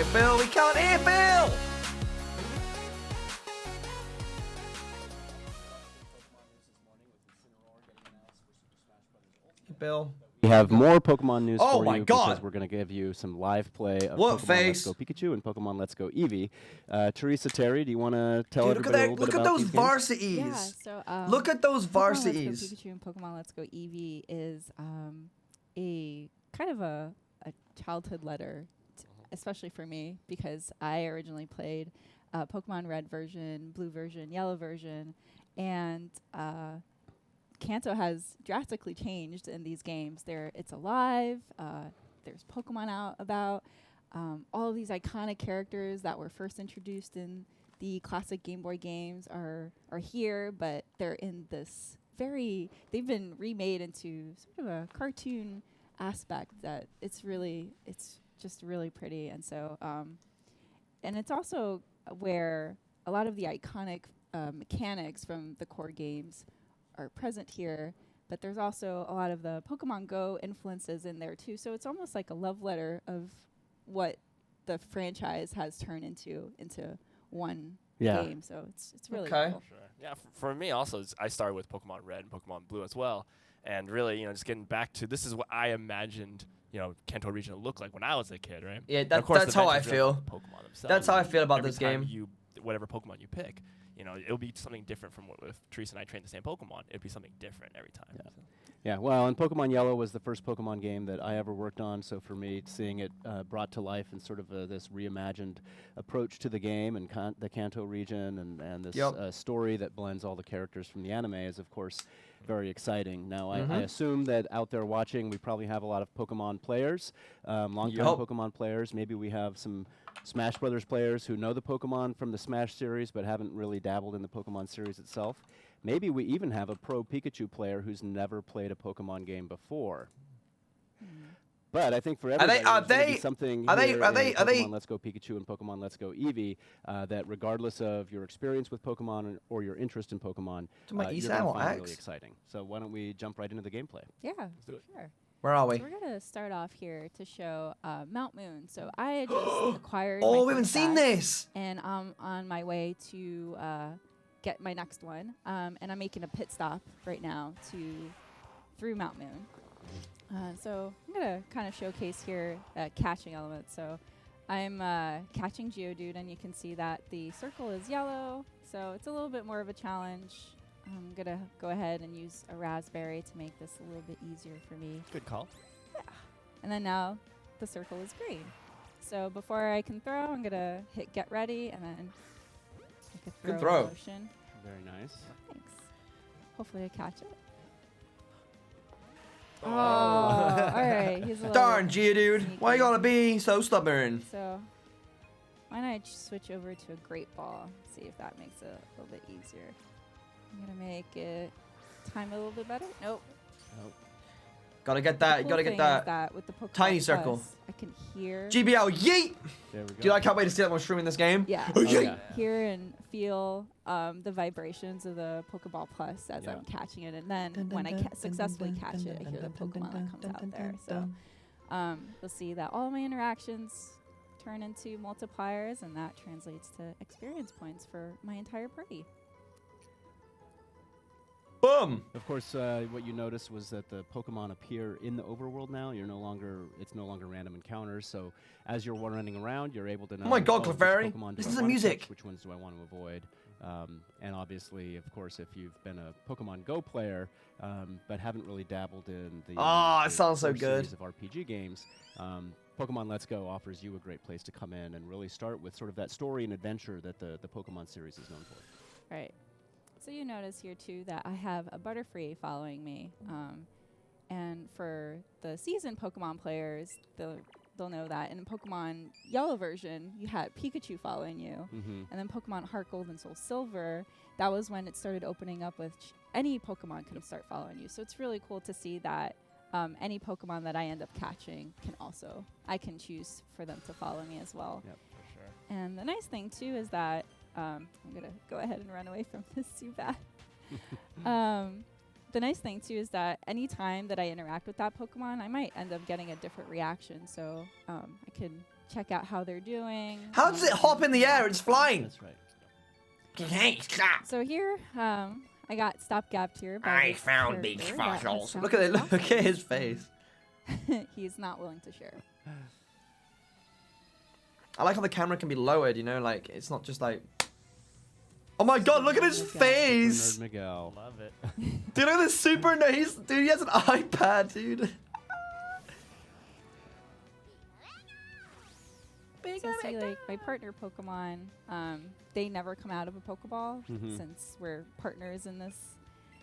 right, Bill. We can't hear Bill. Bill. We have more Pokemon news Oh for my you God. because we're going to give you some live play of What Pokemon face? Let's Go Pikachu and Pokemon Let's Go Eevee. Teresa, Terry, do you want to tell Dude, look at everybody a that! little Look bit at about those these games? varsities. Yeah, so Look at those Pokemon Let's Go varsities. Pikachu and Pokemon Let's Go Eevee is a kind of a childhood letter, especially for me, because I originally played Pokemon Red version, Blue version, Yellow version, and Kanto has drastically changed in these games. It's alive. There's Pokemon out about. All of these iconic characters that were first introduced in the classic Game Boy games are here, but they're in this they've been remade into sort of a cartoon aspect that it's just really pretty. And so, and it's also where a lot of the iconic mechanics from the core games are present here, but there's also a lot of the Pokemon Go influences in there too. So it's almost like a love letter of what the franchise has turned into one game. So it's really cool. Sure. Yeah, for me also, I started with Pokemon Red and Pokemon Blue as well, and really, just getting back to this is what I imagined, Kanto region to look like when I was a kid, right? Yeah, And of course, that's the how I adventures really feel. about Pokemon themselves. That's how I feel about Every this time game. Whatever Pokemon you pick, it'll be something different from what if Teresa and I trained the same Pokemon. It'd be something different every time. Yeah. So. Yeah, well, and Pokemon Yellow was the first Pokemon game that I ever worked on, so for me, seeing it brought to life in sort of this reimagined approach to the game and the Kanto region and this story that blends all the characters from the anime is, of course, very exciting. Now, I assume that out there watching, we probably have a lot of Pokemon players, long-time Pokemon players. Maybe we have some Smash Brothers players who know the Pokemon from the Smash series but haven't really dabbled in the Pokemon series itself. Maybe we even have a pro Pikachu player who's never played a Pokemon game before. But I think for everybody, there's gonna be something Pokemon Let's Go Pikachu and Pokemon Let's Go Eevee that regardless of your experience with Pokemon or your interest in Pokemon, you're going to find really exciting. So why don't we jump right into the gameplay? Yeah, Let's do it. sure. Where are we? So we're going to start off here to show Mount Moon. So I just acquired Oh, my we haven't first seen batch, this. and I'm on my way to get my next one. And I'm making a pit stop right now through Mount Moon. So I'm going to kind of showcase here catching elements. So I'm catching Geodude, and you can see that the circle is yellow. So it's a little bit more of a challenge. I'm going to go ahead and use a raspberry to make this a little bit easier for me. Good call. Yeah. And then now the circle is green. So before I can throw, I'm going to hit get ready and then make a Good throw. motion. Very nice. Thanks. Hopefully I catch it. Oh. All right. He's a little Darn, bit Geodude. sneaky. Why you gotta be so stubborn? So why not I just switch over to a great ball? See if that makes it a little bit easier. I'm going to make it time a little bit better. Nope. Gotta get that. The You gotta cool get thing is that. with the Pokemon tiny Plus, circle. I can hear. GBL, yeet! There we go. Dude, I can't wait to see that when we're streaming this game. Yeah. Oh, I yeah. can hear and feel the vibrations of the Pokeball Plus as I'm catching it, and then when I successfully catch it, I hear the Pokemon that comes out there. So you'll see that all my interactions turn into multipliers, and that translates to experience points for my entire party. Boom! Of course, what you noticed was that the Pokemon appear in the overworld now. It's no longer random encounters. So as you're running around, you're able to know. Oh my God, which Clefairy! Pokemon do This I is the wanna music. catch, which ones do I want to avoid? And obviously, of course, if you've been a Pokemon Go player but haven't really dabbled in the it sounds so core good. series of RPG games, Pokemon Let's Go offers you a great place to come in and really start with sort of that story and adventure that the Pokemon series is known for. Right. So you notice here too that I have a Butterfree following me, and for the seasoned Pokemon players, they'll know that in Pokemon Yellow version you had Pikachu following you, and then Pokemon Heart Gold and Soul Silver, that was when it started opening up with any Pokemon can start following you. So it's really cool to see that any Pokemon that I end up catching I can choose for them to follow me as well. Yep, For sure. And the nice thing too is that I'm going to go ahead and run away from this too bad. The nice thing too is that any time that I interact with that Pokemon, I might end up getting a different reaction. So I could check out how they're doing. How does it hop in the air? It's flying. That's right. Hey, stop. So here, I got stopgapped here. By I this found these character that has fossils. found Look at it. these Look at his face. fossils. He's not willing to share. I like how the camera can be lowered, you know, like it's not just like. Oh my god, look at his Super face! Nerd Miguel. Love it. Dude, look at this super nice. Dude, he has an iPad, dude. So see, like my partner Pokemon, they never come out of a Pokeball since we're partners in this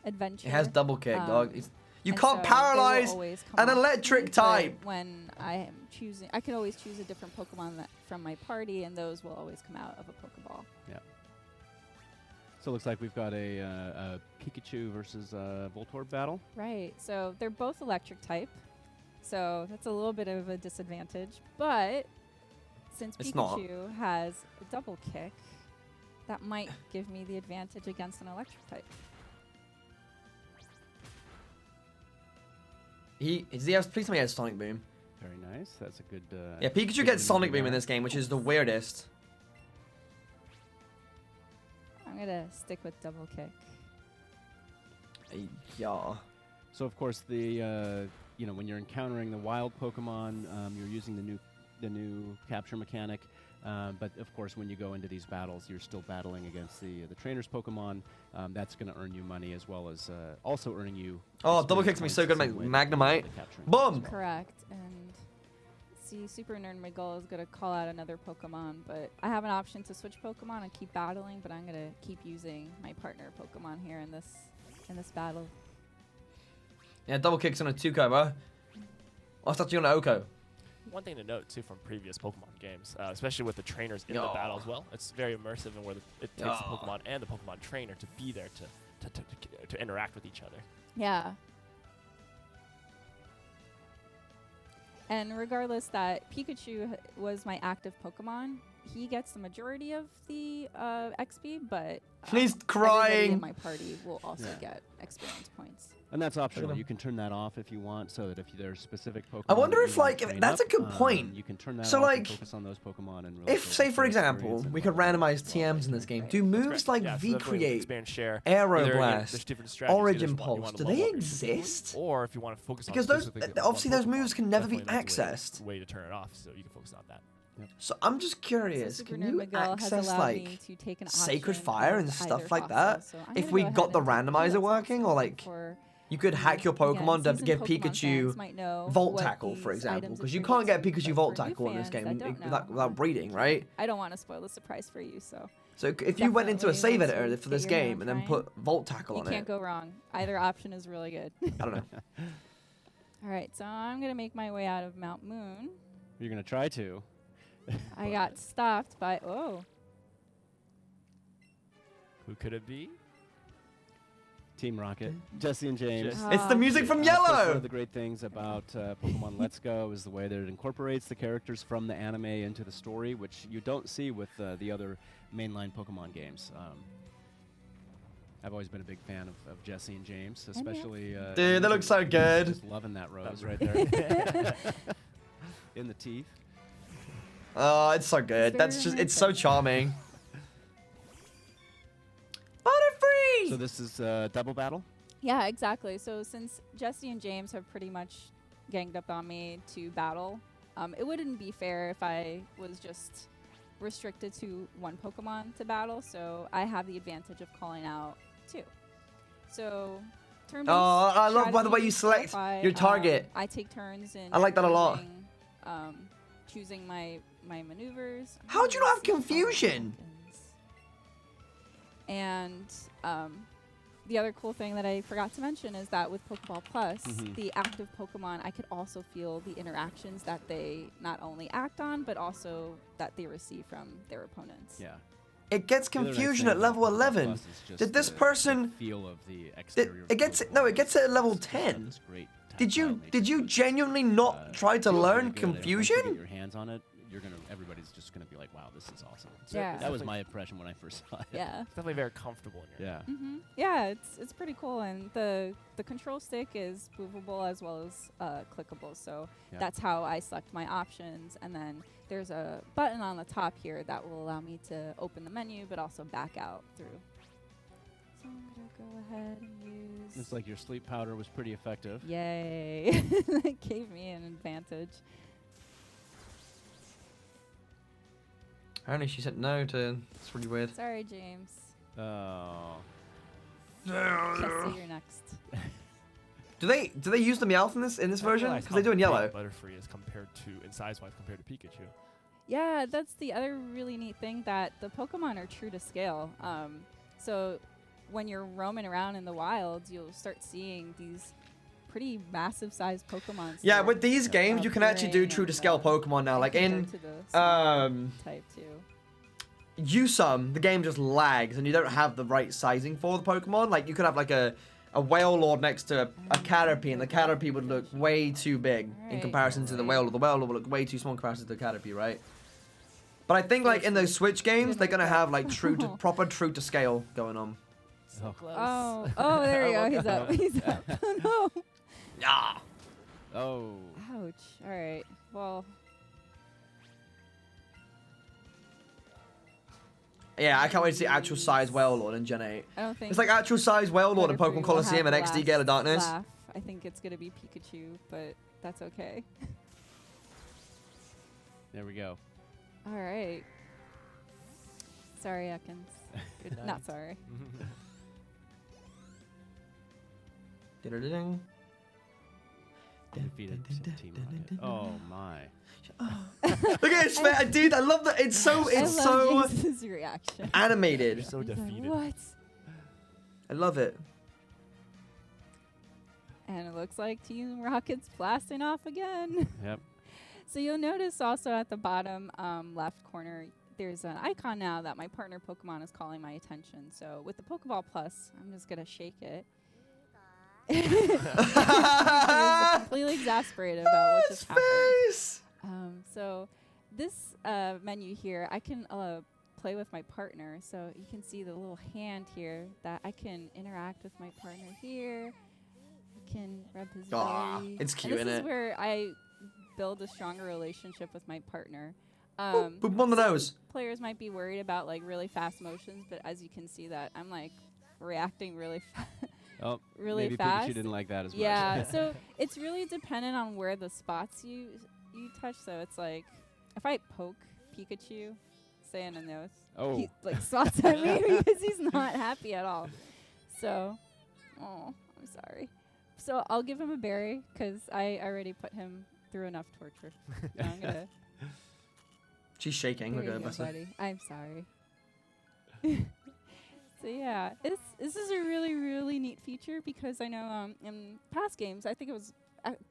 adventure. It has double kick, dog. You and can't so they will paralyze always come an off electric me, but type. When I am choosing, I can always choose a different Pokemon from my party, and those will always come out of a Pokeball. Yeah. So it looks like we've got a Pikachu versus Voltorb battle. Right. So they're both electric type, so that's a little bit of a disadvantage. But since It's not. Pikachu has a double kick, that might give me the advantage against an electric type. Does he have? Please tell me he has Sonic Boom. Very nice. That's a good. Yeah, Pikachu good gets Sonic maneuver Boom in there. this game, which is the weirdest. I'm gonna stick with double kick. Yeah. So of course the when you're encountering the wild Pokemon, you're using the new capture mechanic. But of course, when you go into these battles, you're still battling against the trainer's Pokemon. That's going to earn you money as well as also earning you. Oh, double experience kicks me so points good, the same like way that Magnemite. the capturing Boom! Correct. And see, Super Nerd Miguel is gonna call out another Pokemon, but I have an option to switch Pokemon and keep battling. But I'm gonna keep using my partner Pokemon here in this battle. Yeah, double kicks on a 2-ko, bro. I thought you on an Oko. One thing to note too from previous Pokemon games, especially with the trainers in the Yeah. battle as well, it's very immersive and where it takes the Yeah. Pokemon and the Pokemon trainer to be there to interact with each other. Yeah. And regardless that Pikachu was my active Pokemon, he gets the majority of the XP, but He's everybody crying. in my party will also Yeah. get experience points. And that's optional. him. You can turn that off if you want, so that if there's specific Pokemon. I wonder that if, you wanna like, if train that's up, a good point. You can turn that So, off and like, focus on those Pokemon and really If, focus say, on for the example, experience and we could level. randomize TMs in this game, do That's moves correct. like Yeah, so definitely V-Create, expand share, Aero either, Blast, there's different strategies. Origin You just want Pulse, to do level they up with specific moves, exist? Or if you want to focus Because on those, specifically obviously one those moves Pokemon, can never be definitely that's accessed. a way to turn it off, so you can focus on that. So I'm just curious, So Super can Nerd you Miguel has access, allowed me like, to take an Sacred option Fire of and stuff either like fossil. that? So I'm If gonna we go ahead got the and take randomizer Roulettes working, or, also like, for you could hack your again, Pokemon to seasoned give Pokemon Pikachu fans might know Volt what Tackle, for these example, items because you attribute can't get to, Pikachu but Volt for new Tackle in this fans game that don't without know, breeding, right? I don't want to spoil the surprise for you, so So if you went into a Definitely save once editor you for get this your game hand and then trying, put Volt Tackle you on can't it, go wrong. Either option is really good. I don't know. All right, so I'm gonna make my way out of Mount Moon. You're gonna try to. I got stopped by Who could it be? Team Rocket, Jesse and James. Jesse. It's the music from Of course, one Yellow! of the great things about Pokemon Let's Go is the way that it incorporates the characters from the anime into the story, which you don't see with the other mainline Pokemon games. I've always been a big fan of Jesse and James, especially. Dude, they look so good. Just loving that rose right there. In the teeth. Oh, it's so good. It's That's very just, it's so romantic. charming. Butterfree! So this is double battle. Yeah, exactly. So since Jesse and James have pretty much ganged up on me to battle, it wouldn't be fair if I was just restricted to one Pokemon to battle. So I have the advantage of calling out two. So turn-based Oh, I love, by the way, you strategies select whereby, your target. I take turns in I like that a lot. choosing my maneuvers. How would you not have Let's see how it confusion? happens. And the other cool thing that I forgot to mention is that with Pokeball Plus, the active Pokemon, I could also feel the interactions that they not only act on, but also that they receive from their opponents. Yeah. It gets The other nice confusion thing at about level Pokemon 11. Plus is just Did this the person... feel of the It, exterior of it gets Pokemon. no, it gets it at level It's just got 10. this great Did tactile you nature did to you it. genuinely not try to Feels really learn good, and once you confusion? get your hands on it, everybody's just gonna be like, wow, this is awesome. Yeah. That was my impression when I first saw it. Yeah. It's definitely very comfortable in your hand. Yeah, it's pretty cool, and the control stick is movable as well as clickable. So that's how I select my options, and then there's a button on the top here that will allow me to open the menu, but also back out through. So I'm gonna go ahead and use. It's like your sleep powder was pretty effective. Yay! That gave me an advantage. Apparently she said no to. It's really weird. Sorry, James. Oh. Jesse, you're next. Do they use the Meowth in this version? Because they do in yellow. Butterfree is compared to in size-wise compared to Pikachu. Yeah, that's the other really neat thing, that the Pokemon are true to scale. So when you're roaming around in the wilds, you'll start seeing these pretty massive sized Pokemon. Yeah, with these games, you can actually do true to scale Pokemon now. Like in type 2. USUM, the game just lags and you don't have the right sizing for the Pokemon. Like you could have like a Wailord next to a Caterpie, and the Caterpie would look way too big in comparison to the Wailord. The Wailord would look way too small in comparison to the Caterpie, right? But I think like in those Switch games, they're gonna have like proper true to scale going on. So close. Oh, there you go. He's up. He's up. Oh no. Yeah. Oh. Ouch. All right. Well. Yeah, I can't wait to see actual size Wailord in Gen 8. I don't think It's like actual size Wailord in Butterfree Pokemon will Colosseum have and the XD Gale of last Darkness. laugh. I think it's gonna be Pikachu, but that's okay. There we go. All right. Sorry, Ekans. Good night. Not sorry. Ding. Defeated Team Rocket. Oh my. Look at his face, dude. I love that. It's so James's reaction. animated. You're so He's like, defeated. what? I love it. And it looks like Team Rocket's blasting off again. Yep. So you'll notice also at the bottom left corner, there's an icon now that my partner Pokemon is calling my attention. So with the Pokeball Plus, I'm just going to shake it. He's completely exasperated about what just happened. Face. So this menu here, I can play with my partner. So you can see the little hand here that I can interact with my partner here. I can rub his belly. It's cute, and this isn't is it? where I build a stronger relationship with my partner. Boop on the nose. Players might be worried about like really fast motions, but as you can see that I'm like reacting really fast. Oh, really maybe fast. Pikachu didn't like that as much. Yeah, so it's really dependent on where the spots you touch. So it's like if I poke Pikachu, say in the nose, he like swats at me because he's not happy at all. So, oh, I'm sorry. So I'll give him a berry because I already put him through enough torture. Now I'm gonna. She's shaking. Here Look at you her, go, bless her. buddy. I'm sorry. So yeah, this is a really, really neat feature because I know in past games, I think it was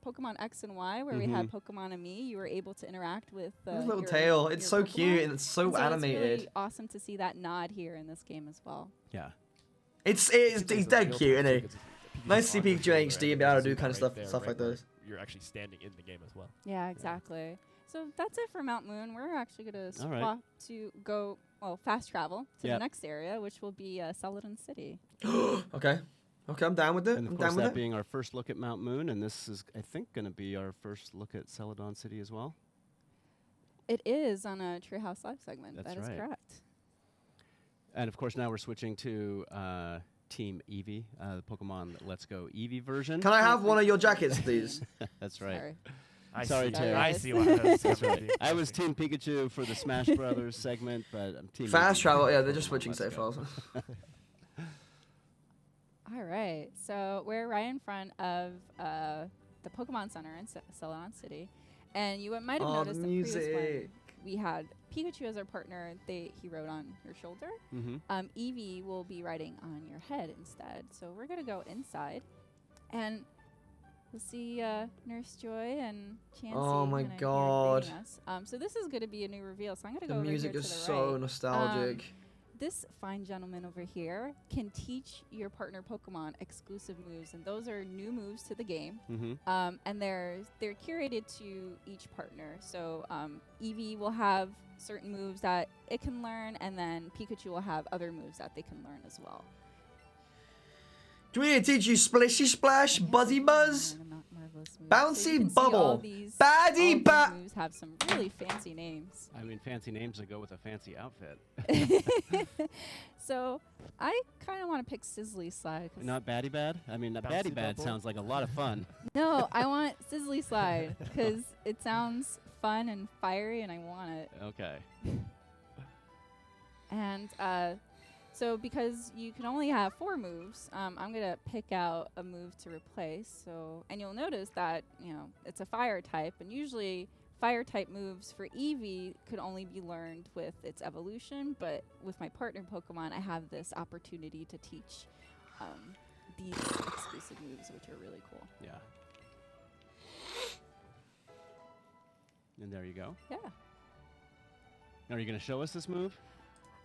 Pokemon X and Y where we had Pokemon and me, you were able to interact with His little your, tail. It's your so Pokemon. cute and it's so animated. It's really awesome to see that nod here in this game as well. Yeah. He's dead cute, isn't he? Nice to see Pikachu in HD and be able to do kind of stuff like this. You're actually standing in the game as well. Yeah, exactly. So that's it for Mount Moon. We're actually going to All right. swap to go, fast travel to Yep. the next area, which will be Celadon City. Okay, I'm down with it. And of I'm course, down with that it. being our first look at Mount Moon, and this is, I think, going to be our first look at Celadon City as well. It is on a Treehouse Live segment. That's That is right. correct. And of course, now we're switching to Team Eevee, the Pokemon Let's Go Eevee version. Can I have one of your jackets, please? That's right. Sorry. Sorry, Terry. I see what That's right. I was Team Pikachu for the Smash Brothers segment, but I'm Team Fast Eevee travel. for Yeah, they're just Pokemon switching Let's safe Go. files. All right. So we're right in front of the Pokemon Center in Celadon City. And you might have Oh, the noticed the previous one, music. we had Pikachu as our partner. He rode on your shoulder. Mm-hmm. Eevee will be riding on your head instead. So we're going to go inside. And we'll see Nurse Joy and Chansey. Oh my kinda here God. greeting us. So this is going to be a new reveal. So I'm going to The go over music here is to the so right. nostalgic. this fine gentleman over here can teach your partner Pokemon exclusive moves, and those are new moves to the game. And they're curated to each partner. So Eevee will have certain moves that it can learn, and then Pikachu will have other moves that they can learn as well. Do we need to teach you Splishy Splash, Buzzy Buzz, Bouncy Bubble, Baddie Bat? Moves have some really fancy names. I mean, fancy names that go with a fancy outfit. So I kind of want to pick Sizzly Slide. Not Baddie Bad? I mean, Baddie Bad Bubble? sounds like a lot of fun. No, I want Sizzly Slide because it sounds fun and fiery, and I want it. Okay. And so because you can only have 4 moves, I'm going to pick out a move to replace. So, and you'll notice that, you know, it's a fire type, and usually fire type moves for Eevee could only be learned with its evolution, but with my partner Pokemon, I have this opportunity to teach these exclusive moves, which are really cool. Yeah. And there you go. Yeah. Now, are you going to show us this move?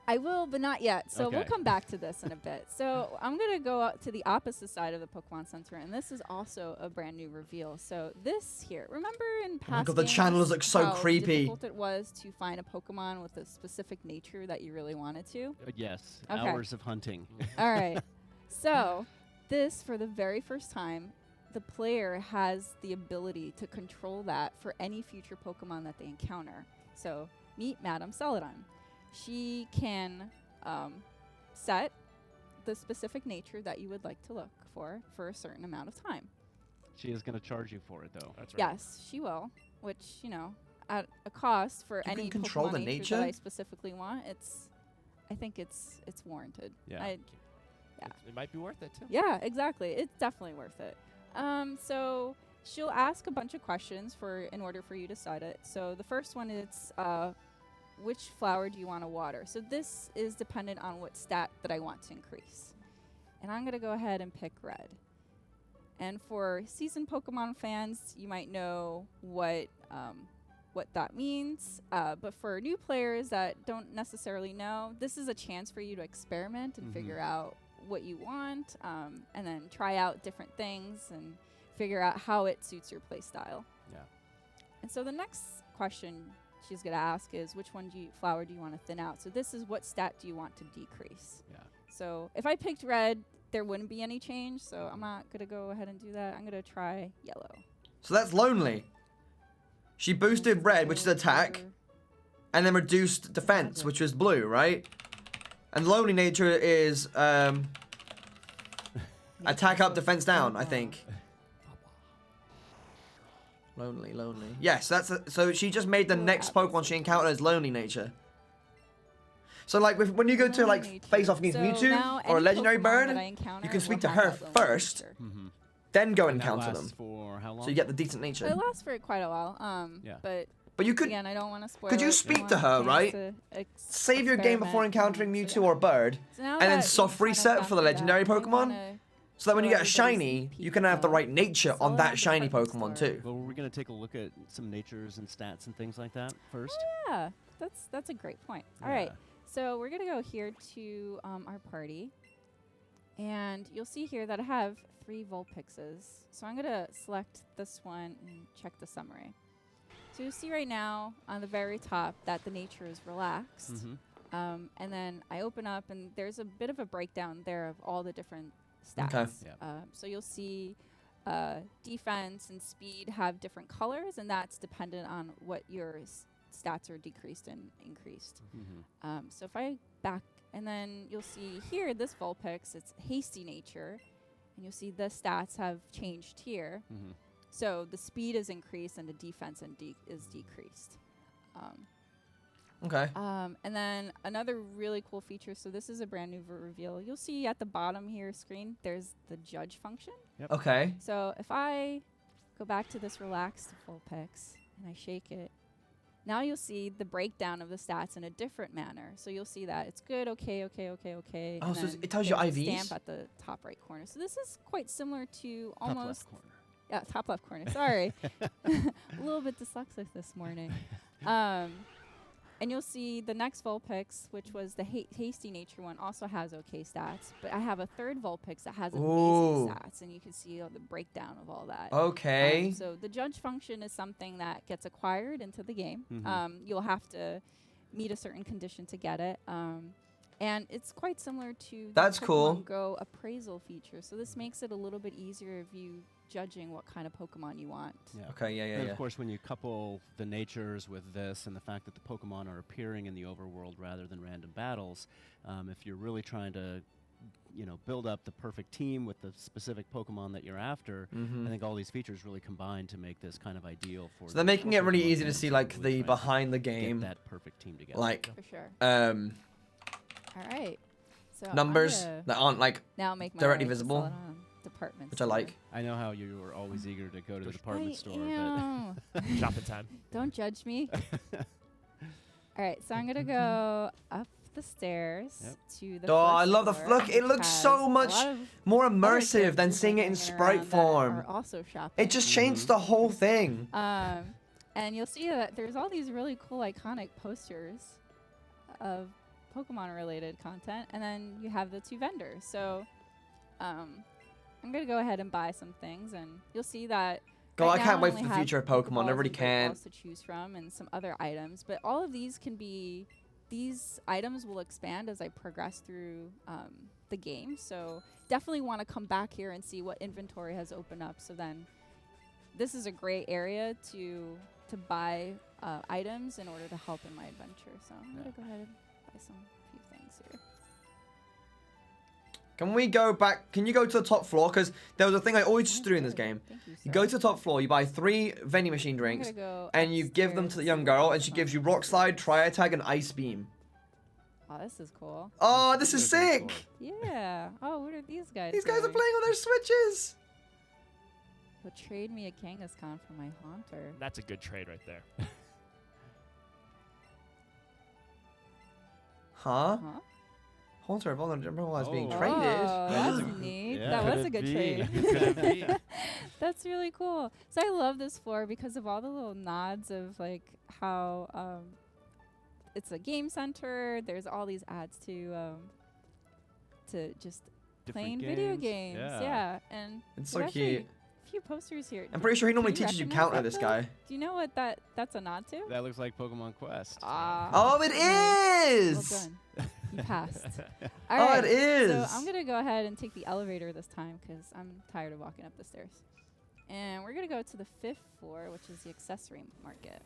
I will, but not yet. So we'll Okay. come back to this in a bit. So I'm going to go out to the opposite side of the Pokemon Center, and this is also a brand new reveal. So this here, remember in past God, the games channels look so how creepy. difficult it was to find a Pokemon with a specific nature that you really wanted to? Yes. Okay. Hours of hunting. All right. So this, for the very first time, the player has the ability to control that for any future Pokemon that they encounter. So meet Madame Celadon. She can set the specific nature that you would like to look for a certain amount of time. She is going to charge you for it, though. That's right. Yes, she will, which, you know, at a cost for You any can control Pokemon the nature nature? that I specifically want. I think it's warranted. Yeah. Yeah. It might be worth it too. Yeah, exactly. It's definitely worth it. So she'll ask a bunch of questions in order for you to decide it. So the first one is, which flower do you want to water? So this is dependent on what stat that I want to increase. And I'm going to go ahead and pick red. And for seasoned Pokemon fans, you might know what that means. But for new players that don't necessarily know, this is a chance for you to experiment and figure out what you want, and then try out different things and figure out how it suits your play style. Yeah. And so the next question she's going to ask is, which flower do you want to thin out? So this is, what stat do you want to decrease? Yeah. So if I picked red, there wouldn't be any change, so I'm not going to go ahead and do that. I'm going to try yellow. So that's lonely. She boosted red, which is attack, and then reduced defense, which was blue, right? And lonely nature is attack up, defense down, I think. Lonely. Yes, so she just made the next Pokemon she encounters lonely nature. So like when you go to like face off against Mewtwo or a legendary bird, you can speak to her first, then go and encounter them. For how long? So you get the decent nature. It lasts for quite a while. Yeah. But you could again, I don't want to spoil. could you it. I speak want to her, fans right? to Save your game before encountering Mewtwo or a bird, So now and then that soft you've kind of reset for the gone through legendary that, I Pokemon, wanna so that when you show get a everybody's shiny, peek you can have the of right nature on that Celadon shiny department Pokemon store. too. Well, we're going to take a look at some natures and stats and things like that first. Yeah, that's a great point. All right, so we're gonna go here to our party, and you'll see here that I have 3 Vulpixes. So I'm gonna select this one and check the summary. So you see right now on the very top that the nature is relaxed, and then I open up and there's a bit of a breakdown there of all the different stats. Okay. Yeah. So you'll see defense and speed have different colors, and that's dependent on what your stats are decreased and increased. So if I back, and then you'll see here, this Vulpix, it's hasty nature, and you'll see the stats have changed here. So the speed is increased and the defense is decreased. Okay. And then another really cool feature, so this is a brand new reveal. You'll see at the bottom here screen, there's the judge function. Okay. So if I go back to this relaxed Vulpix and I shake it, now you'll see the breakdown of the stats in a different manner. So you'll see that it's good, okay. Oh, and so then it tells you there's a IVs? stamp at the top right corner. So this is quite similar to Top almost left corner. yeah, top left corner. Sorry, a little bit dyslexic this morning. And you'll see the next Vulpix, which was the Hasty Nature one, also has okay stats. But I have a third Vulpix that has amazing stats, and you can see the breakdown of all that. Okay. So the judge function is something that gets acquired into the game. You'll have to meet a certain condition to get it. And it's quite similar to the Pokemon Go appraisal feature. So this makes it a little bit easier of you judging what kind of Pokemon you want. Yeah. Okay, yeah. Of course, when you couple the natures with this and the fact that the Pokemon are appearing in the overworld rather than random battles, if you're really trying to build up the perfect team with the specific Pokemon that you're after, I think all these features really combine to make this kind of ideal for. So they're making it really easy to see like the behind the game. Get that perfect team together. Like, for sure. All right. So numbers that aren't like now make my directly way to visible, Celadon department which store. I like. I know how you were always eager to go to the department store, but shopping time. Don't judge me. All right, so I'm gonna go up the stairs to the. Oh, first I love the floor, look. It looks has so a much lot of more other immersive than characters seeing it in hanging sprite around that form. are also shopping. It just changed the whole thing. And you'll see that there's all these really cool iconic posters of Pokemon-related content, and then you have the two vendors. So I'm going to go ahead and buy some things, and you'll see that God, right I can't now wait for only the have future of Pokemon. I Pokeballs really and Great can't. Balls to choose from, and some other items. But all of these can be, these items will expand as I progress through the game. So definitely want to come back here and see what inventory has opened up. So then this is a great area to buy items in order to help in my adventure. So I'm going to go ahead and buy some few things here. Can we go back? Can you go to the top floor? Because there was a thing I always used to do in this game. Thank you, You sir. go to the top floor, you buy 3 vending machine drinks, I'm gonna go and you give them to the young girl, and she gives you Rock Slide, Tri Attack, and Ice Beam. Oh, this is cool. Oh, this is sick! Yeah. Oh, what are these guys? These guys are doing? playing on their Switches! Well, trade me a Kangaskhan for my Haunter. That's a good trade right there. Huh? Huh? Haunter of Honor is being Oh. traded. Oh, that's neat. Yeah, That was could a good it trade. be? Could it be? That's really cool. So I love this floor because of all the little nods of like how it's a game center. There's all these ads to just playing video games. Yeah, and It's there's so actually cute. a few posters here. I'm pretty sure he normally Can you teaches you recognize counter, that, this Bill? guy. Do you know what that's a nod to? That looks like Pokemon Quest. Oh, it Well is! done. You passed. Oh, All right. it is! So I'm going to go ahead and take the elevator this time because I'm tired of walking up the stairs. And we're going to go to the 5th floor, which is the accessory market.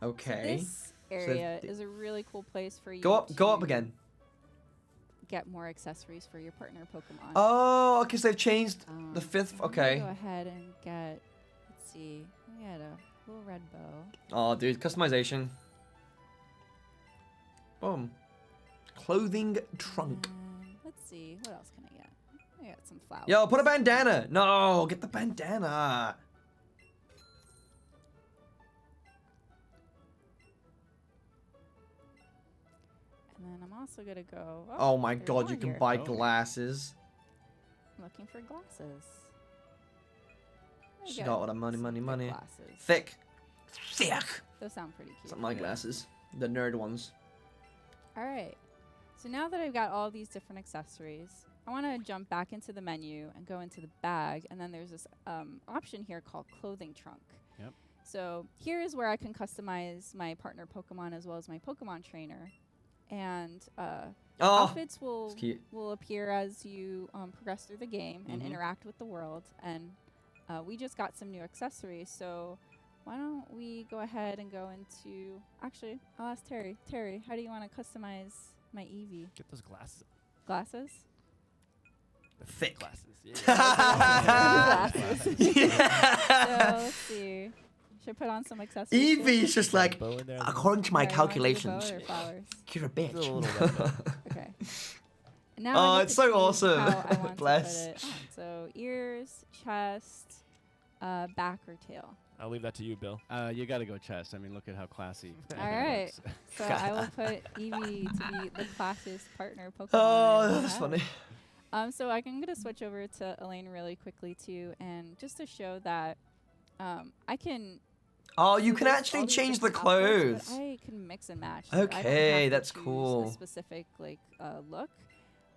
Okay. So this area is a really cool place for you Go up to again. get more accessories for your partner Pokemon. Oh, okay, so they've changed the 5th. I'm gonna Okay. Go ahead and get, let's see, we got a little red bow. Oh, dude, customization. Boom. Clothing trunk. And let's see, what else can I get? I got some flowers. Yo, put a bandana. No, get the bandana. And then I'm also gonna go. Oh my there's god, more you can here. buy Oh. glasses. I'm looking for glasses. She got all the money, some money, thick money. Glasses. Thick. Thick. Those sound pretty cute. Something like glasses. The nerd ones. All right. So now that I've got all these different accessories, I want to jump back into the menu and go into the bag. And then there's this option here called clothing trunk. Yep. So here is where I can customize my partner Pokemon as well as my Pokemon trainer. And Oh, outfits it's cute. will appear as you progress through the game and Mhm. interact with the world. And we just got some new accessories. So why don't we go ahead and go into... Actually, I'll ask Terry. Terry, how do you want to customize my Eevee? Get those glasses. Glasses? The Thick. glasses. Yeah. Glasses. Yeah. So let's see. Should I put on some accessories? here? Eevee's just like, Bow in there. according to my Alright, you wanna do the bow calculations, or flowers? you're a Just a little bitch. red bow. Okay. And now Oh, I get it's to so choose awesome. how I want Bless. to put it on. So ears, chest, back or tail. I'll leave that to you, Bill. You got to go chest. I mean, look at how classy. All right. So I will put Eevee to be the classiest partner Pokemon. Oh, I that's have. funny. So I'm going to switch over to Elaine really quickly too, and just to show that I can Oh, you So can there's actually all these change the different outfits, clothes. but I can mix and match. So I don't Okay, have to that's choose cool. A specific like look.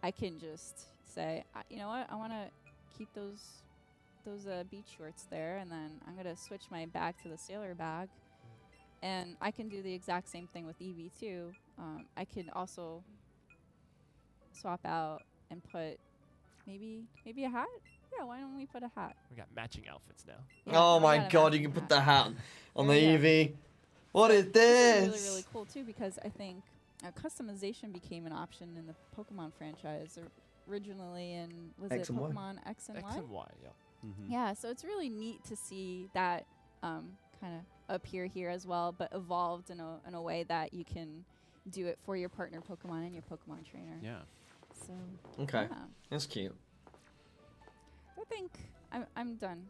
I can just say, you know what, I want to keep those beach shorts there, and then I'm gonna switch my bag to the sailor bag, and I can do the exact same thing with Eevee too. I can also swap out and put maybe a hat. Yeah, why don't we put a hat? We got matching outfits now. Yeah, Oh now we my got a god, you matching can put hat. the hat on the There we go. Eevee. What is This this? is really cool too, because I think customization became an option in the Pokemon franchise originally, and was X it and Y. Pokemon X and X Y? and Y, yeah. Yeah, so it's really neat to see that kind of appear here as well, but evolved in a way that you can do it for your partner Pokemon and your Pokemon trainer. Yeah. So Okay, yeah, that's cute. I think I'm done.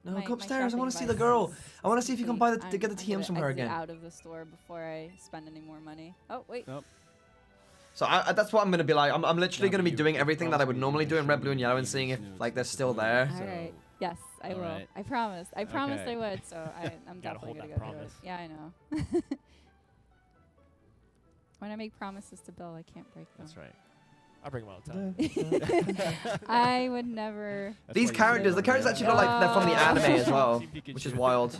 No, My- go my upstairs. I shopping want to see the advice girl. is I want to see if you can complete. buy the get the I'm TMs from gonna her exit again. out of the store before I spend any more money. Oh wait. Nope. So that's what I'm gonna be like. I'm literally No, gonna but be you- doing you everything that I promised would me normally you'd do in show red, me blue, and yellow, and Eevee's seeing if notes like they're with the still blue. there. All right. So- Yes, I will. Alright. I promised. I promised Okay. I would. So I'm Gotta definitely hold gonna that go do it. promise. Yeah, I know. When I make promises to Bill, I can't break them. That's right. I bring them all the time. I would never. That's These why you characters, say the characters that. actually look like they're from the Oh. anime as well, Team Pikachu. which is wild.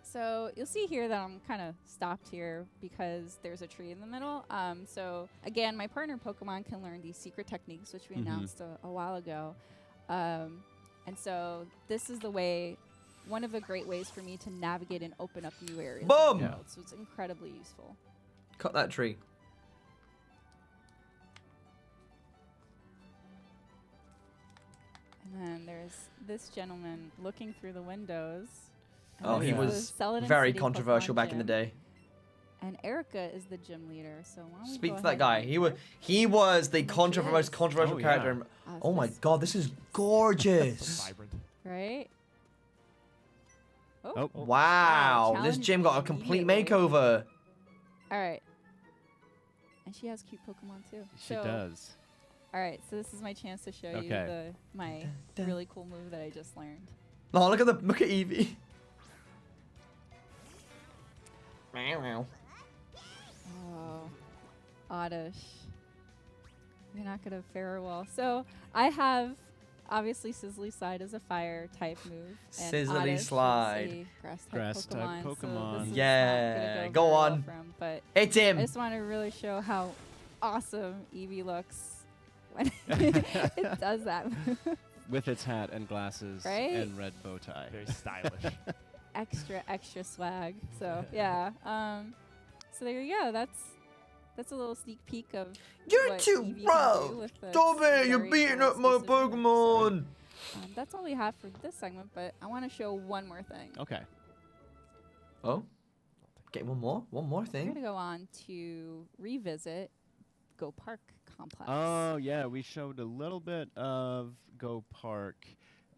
So you'll see here that I'm kind of stopped here because there's a tree in the middle. So again, my partner Pokemon can learn these secret techniques, which we announced a while ago. And so this is the way, one of the great ways for me to navigate and open up new areas. in the Boom! world. So it's incredibly useful. Cut that tree. And then there's this gentleman looking through the windows. And Oh, this he is the was Celadon very City controversial Pokemon back in the gym. day. And Erica is the gym leader. So why don't we Speak go to that ahead guy. and- he was the He most is. controversial Oh, character. yeah. in- so Oh my this- god, this is So gorgeous. vibrant. Right? Oh, Wow, this Challenge gym got a me complete immediately. makeover. All right. And she has cute Pokemon too. she So, does. All right, so this is my chance to show you Okay. my dun. really cool move that I just learned. Oh, look at Eevee. Meow, meow. Oh, Oddish. You're not gonna fare well. So I have obviously Sizzly Slide is a fire type move. And Sizzly Oddish is Slide. a grass type Grass-type Pokemon. So Pokemon. this is Yeah, not gonna go very well on. for him, but Hit I him. just want to really show how awesome Eevee looks when it does that move. With its hat and glasses Right? and red bow tie. Very stylish. extra swag. So yeah. So there you go. That's a little sneak peek of You're what too Eevee can do rough. with the Stop it. You're very beating cool up my exclusive moves. Pokemon. That's all we have for this segment, but I want to show one more thing. Okay. Oh. Get one more We're thing. gonna go on to revisit Go Park Complex. Oh yeah, we showed a little bit of Go Park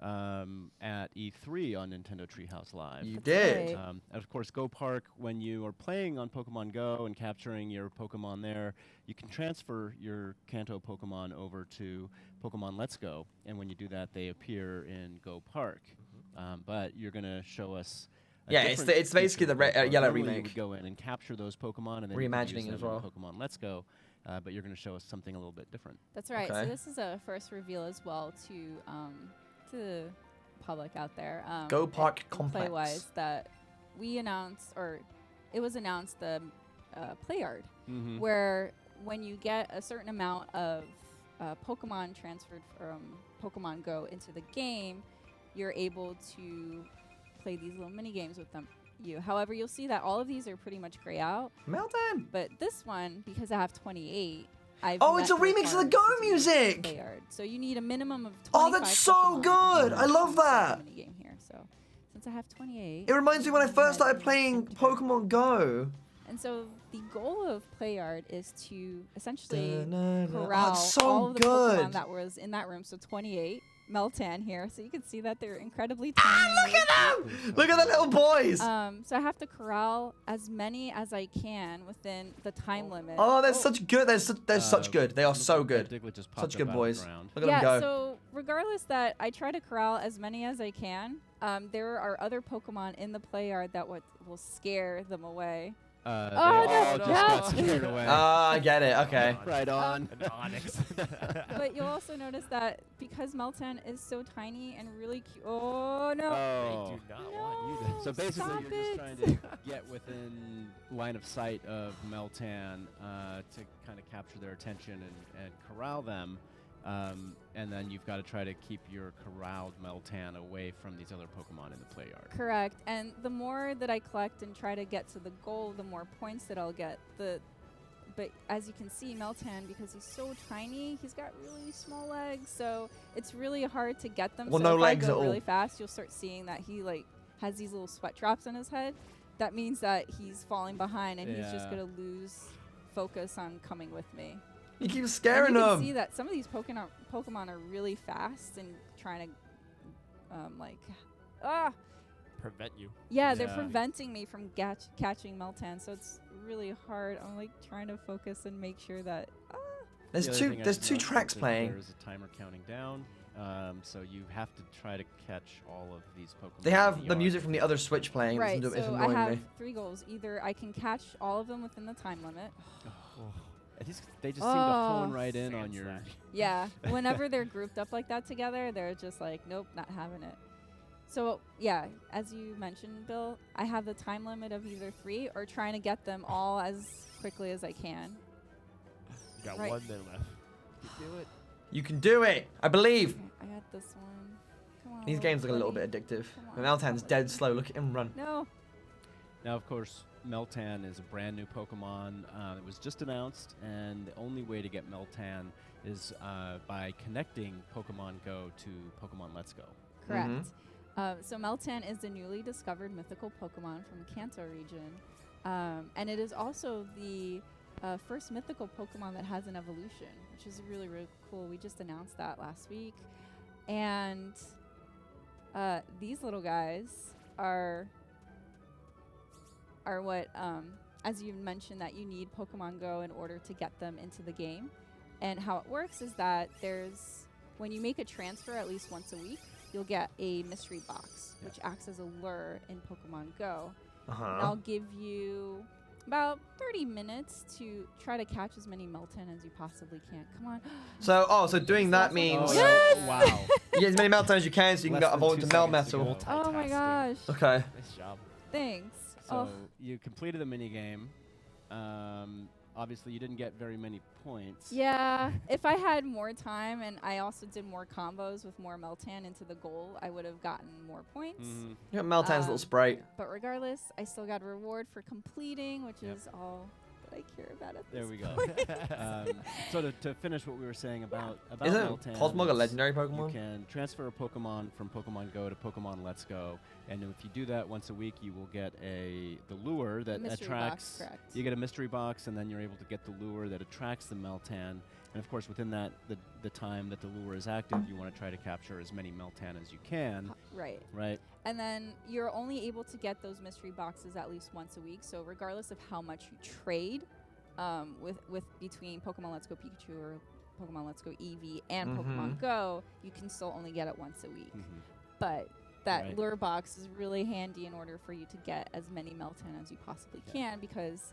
at E3 on Nintendo Treehouse Live. You That's did. right. And of course, Go Park, when you are playing on Pokemon Go and capturing your Pokemon there, you can transfer your Kanto Pokemon over to Pokemon Let's Go, and when you do that, they appear in Go Park. But you're going to show us a Yeah, it's different it's basically feature the of Go Park. yellow Normally You remake. would go in and capture those Pokemon, and then Reimagining you can use as them in well. Pokemon Let's Go. But you're going to show us something a little bit different. That's right. Okay. So this is a first reveal as well to the public out there. Go Park and Complex. Play-wise, that we announced, or it was announced, the play yard, Mm-hmm. where when you get a certain amount of Pokemon transferred from Pokemon Go into the game, you're able to play these little mini games with them. However, you'll see that all of these are pretty much gray out, Meltan. but this one, because I have 28, I've Oh, met it's a the remix of the Go requirements to do music. play yard. So you need a minimum of 25 Oh, that's so Pokemon good. to I love play the that. mini game here. So since I have 28, It reminds me when I first started I've playing entered. Pokemon Go. And so the goal of Play Yard is to essentially Oh, corral it's so all of the good. Pokemon that was in that room. So 28 Meltan here. So you can see that they're incredibly tiny. Ah, look at them! Look at the little boys. So I have to corral as many as I can within the time limit. Oh, they're such good. They're such good. They are so good. Diglett just Such popped good up out of boys. the ground. Look at Yeah, them go. so we're regardless that I try to corral as many as I can, there are other Pokemon in the play yard that will scare them away. They Oh, all no, just no. got scared away. I get it. Okay. Right on. An Onyx. But you'll also notice that because Meltan is so tiny and really cute. Oh, no. Oh. They do not want you to. So basically, Stop you're just it. trying to get within line of sight of Meltan to kind of capture their attention and corral them. And then you've got to try to keep your corralled Meltan away from these other Pokemon in the play yard. Correct. And the more that I collect and try to get to the goal, the more points that I'll get. But as you can see, Meltan, because he's so tiny, he's got really small legs, so it's really hard to get them. Well, so no if legs I go at all. really fast, you'll start seeing that he has these little sweat drops on his head. That means that he's falling behind, and he's just Yeah. gonna lose focus on coming with me. You keep And scaring you can them. see that some of these Pokemon are really fast and trying to, Prevent you. yeah, they're Yeah. preventing me from catching Meltan, so it's really hard. I'm like trying to focus and make sure that. There's The other two. thing I There's should two note is tracks that playing. There's a timer counting down, so you have to try to catch all of these Pokemon. They in have the yard. music from the other Switch playing. Right, It's so I annoying have me. 3 goals. Either I can catch all of them within the time limit. They just seem to hone Oh. right in on Sand your. slash. Yeah, whenever they're grouped up like that together, they're just like, nope, not having it. So yeah, as you mentioned, Bill, I have the time limit of either 3 or trying to get them all as quickly as I can. You got Right. 1 minute left. Do it. You can do it. I believe. Okay, I got this one. Come on. These games look a little bit buddy. addictive. Come And on, Meltan's buddy. dead slow. Look at him run. No. Now, of course, Meltan is a brand new Pokemon. It was just announced, and the only way to get Meltan is by connecting Pokemon Go to Pokemon Let's Go. Correct. So Meltan is the newly discovered mythical Pokemon from the Kanto region. And it is also the first mythical Pokemon that has an evolution, which is really, really cool. We just announced that last week. And these little guys are what, as you mentioned, that you need Pokemon Go in order to get them into the game. And how it works is that when you make a transfer at least once a week, you'll get a mystery box, which acts as a lure in Pokemon Go. And I'll give you about 30 minutes to try to catch as many Meltan as you possibly can. Come on. So doing that means Yes! Wow. you get as many Meltons as you can, so you can Less go than evolve 2 into Mel seconds to Metal. go. Oh my gosh. Okay. Nice job. Thanks. So you completed the minigame. Obviously, you didn't get very many points. Yeah, if I had more time and I also did more combos with more Meltan into the goal, I would have gotten more points. Mhm. You got Meltan's little sprite. But regardless, I still got a reward for completing, which Yep. is all that I care about at There this we go. point. So to finish what we were saying about Isn't Meltan, Cosmog a is legendary you Pokemon? can transfer a Pokemon from Pokemon Go to Pokemon Let's Go, and if you do that once a week, you will get the lure that Mystery attracts. box, correct. You get a mystery box, and then you're able to get the lure that attracts the Meltan. And of course, within that, the time that the lure is active, you want to try to capture as many Meltan as you can. Right. Right. And then you're only able to get those mystery boxes at least once a week. So regardless of how much you trade with between Pokemon Let's Go Pikachu or Pokemon Let's Go Eevee and Pokemon Go, you can still only get it once a week. But that Right. lure box is really handy in order for you to get as many Meltan as you possibly can, because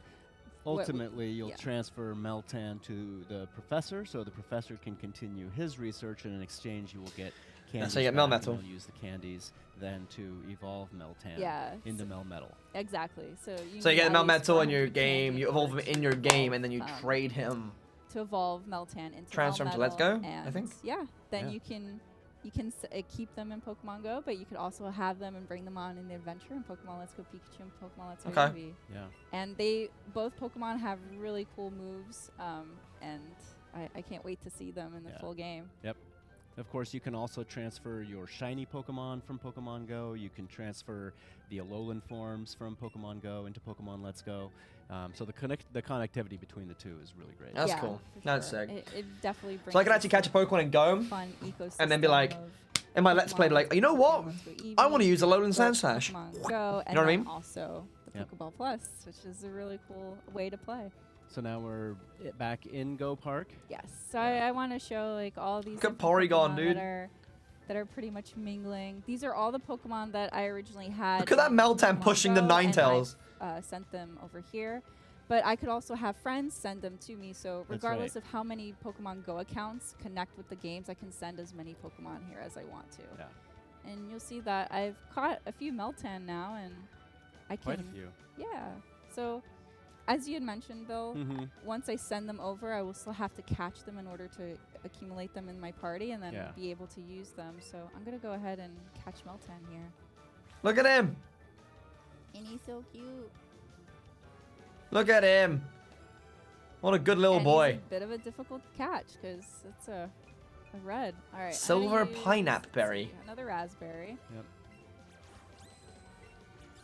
Ultimately, you'll yeah. transfer Meltan to the professor, so the professor can continue his research, and in exchange, you will get candies. so you get back, Melmetal. and you'll use the candies then to evolve Meltan yeah, into Melmetal. exactly. So you So you need get at the least Melmetal in your 400 game, candy you evolve him in your game, and then you um, trade him. to evolve Meltan into Transfer 'em to Let's Melmetal, Go, I and think? Yeah, then Yeah. you can keep them in Pokemon Go, but you could also have them and bring them on in the adventure in Pokemon Let's Go Pikachu and Pokemon Let's Go Okay. Eevee. Yeah. And both Pokemon have really cool moves, and I can't wait to see them in the Yeah. full game. Of course, you can also transfer your shiny Pokemon from Pokemon Go. You can transfer the Alolan forms from Pokemon Go into Pokemon Let's Go. So the connectivity between the two is really great. That's Yeah, cool. for That's sure. sick. It definitely brings So I can actually catch a Pokemon and go, fun ecosystem and then be like, of in my Let's Play, be like, you know what? Pokemon Let's Go I Eevee, want to use a Alolan Go Sandslash. Pokemon Go, and know what I then mean? also the Yep. Pokeball Plus, which is a really cool way to play. So now we're back in Go Park. Yes. So I want to show like all these Look at different Porygon, Pokemon dude. that are that are pretty much mingling. These are all the Pokemon that I originally had. Look at that in Meltan Pokemon pushing the Go, and Ninetales. I've sent them over here. But I could also have friends send them to me. So regardless of how many Pokemon Go accounts connect with the games, I can send as many Pokemon here as I want to. Yeah. And you'll see that I've caught a few Meltan now, and I can. Quite a few. Yeah. So, as you had mentioned, Bill, once I send them over, I will still have to catch them in order to accumulate them in my party and then be able to use them. So I'm gonna go ahead and catch Meltan here. Look at him. And he's so cute. Look at him. What a good little And boy. he's a bit of a difficult catch because it's a red. All right. Silver pineapple berry. Another raspberry. Yep.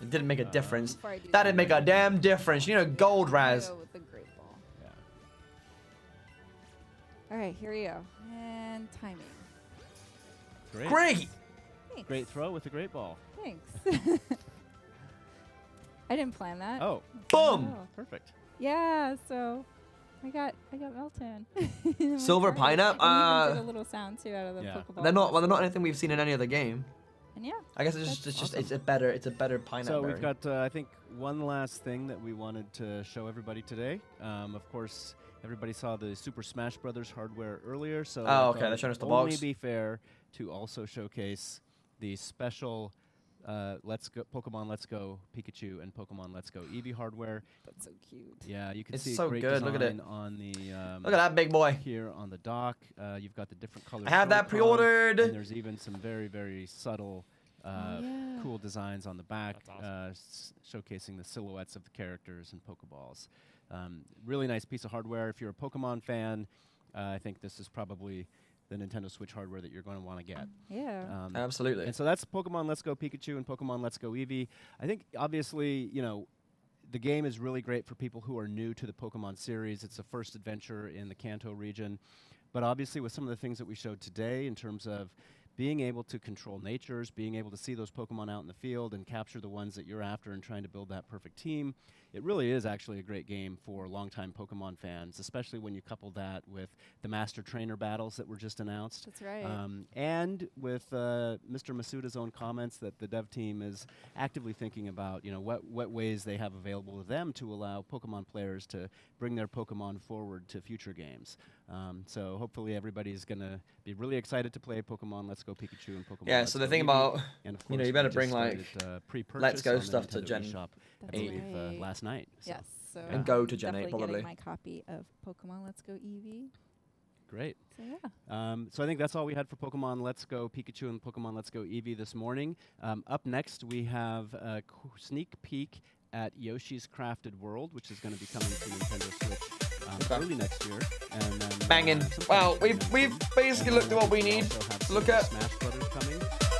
It didn't make a difference. Before I do That didn't make a damn difference. You know, gold raz. Go with the great ball. Yeah. All right, here we go. And timing. Great. Thanks. Great throw with a great ball. Thanks. I didn't plan that. Oh, Boom. Oh. perfect. Yeah, so I got Meltan. Silver pineapple. And even did a little sound too out of the Pokeball. They're not anything we've seen in any other game. And yeah. I guess it's a better pineapple. So we've got I think one last thing that we wanted to show everybody today. Of course, everybody saw the Super Smash Brothers hardware earlier. So okay, they're showing us the box. Only be fair to also showcase the special Pokemon Let's Go Pikachu and Pokemon Let's Go Eevee hardware. That's so cute. Yeah, you can It's see so great good. Look at it. design on the Look at that big boy. here on the dock. You've got the different colors. I have that pre-ordered. And there's even some very, very subtle, yeah. cool designs on the back, That's showcasing the silhouettes of the characters and Pokeballs. Really nice piece of hardware. If you're a Pokemon fan, I think this is probably the Nintendo Switch hardware that you're going to want to get. Yeah. Absolutely. And so that's Pokemon Let's Go Pikachu and Pokemon Let's Go Eevee. I think, obviously, you know, the game is really great for people who are new to the Pokemon series. It's a first adventure in the Kanto region. But obviously, with some of the things that we showed today in terms of being able to control natures, being able to see those Pokemon out in the field and capture the ones that you're after and trying to build that perfect team, it really is actually a great game for longtime Pokemon fans, especially when you couple that with the Master Trainer battles that were just announced. That's right. And with Mr. Masuda's own comments that the dev team is actively thinking about, you know, what ways they have available to them to allow Pokemon players to bring their Pokemon forward to future games. So hopefully everybody's going to be really excited to play Pokemon Let's Go Pikachu and Pokemon Yeah, Let's so the Go thing Eevee. about, And of you know, course, you better we bring, just like, started, pre-purchase Let's Go on the stuff to Nintendo Gen eShop, I That's believe, right. last night. So Yes. So And go to Gen 8 definitely probably. getting my copy of Pokemon Let's Go Eevee. Great. So yeah. So I think that's all we had for Pokemon Let's Go Pikachu and Pokemon Let's Go Eevee this morning. Up next, we have a sneak peek at Yoshi's Crafted World, which is going to be coming to Nintendo Switch early next year. And then, Banging. some Well, things we've basically looked at what we need also have to look some at. Smash Brothers coming.